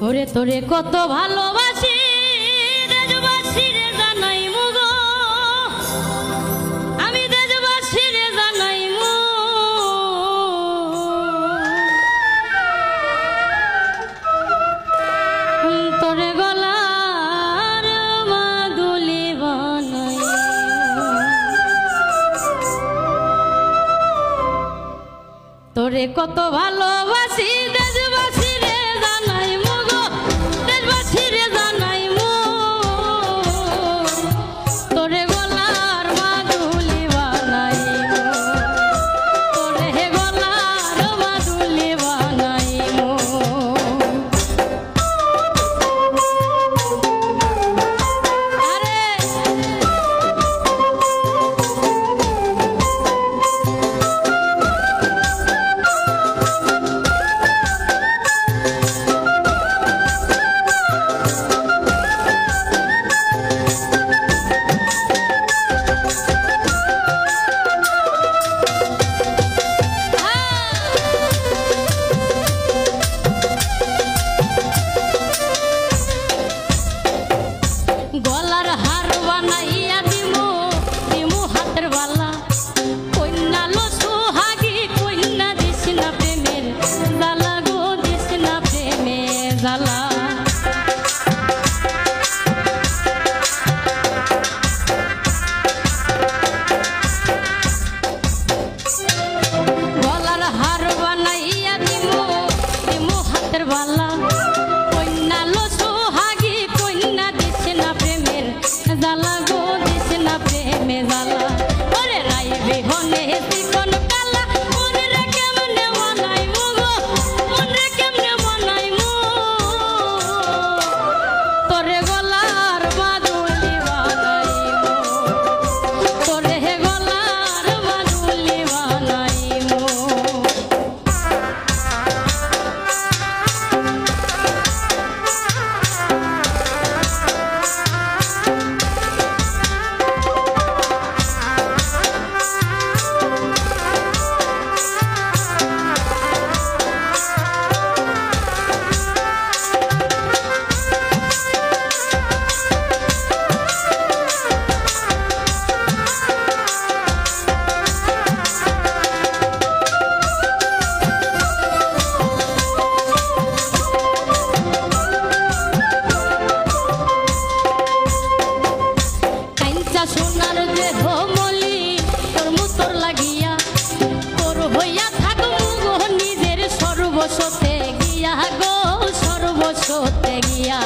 ওরে তোরে কত ভালোবাসি দেশবাসী রে জানাই মুগো, আমি দেশবাসী রে জানাই মু তোরে গলার মাদুলি বানাই, তোরে কত ভালোবাসি দেশবাসী রে জানাই মুগো, দেশবাসী রে জানাই মু তোরে গলার মাদুলি বানাই মু, তোরে গলার মাদুলি বানাই মু। গলার হার বানাইয়া দিমু দিমু হাতের বালা, কন্যা লো সোহাগী কন্যা দিস না প্রেমের জ্বালা গো, দিস না প্রেমের জ্বালা। গলার হার বানাইয়া দিমু দিমু হাতের বালা, কন্যা লো সোহাগী কন্যা দিস না প্রেমের জ্বালা গো, দিস না প্রেমের জ্বালা। ওরে রাই বিহনে চিকন কালা মনে রে কেমনে মনাই মু গো, মনে কেমনে মনাই মু তোরে গলার মাদুলি বানাই মু, তোরে গলার মাদুলি বানাই মু। সোনার দেহ মলি তোর মুতর লাগিয়া, তোর হইয়া থাকবো গো নিজের সর্বস্বতে গিয়া গো, সর্বস্বতে গিয়া।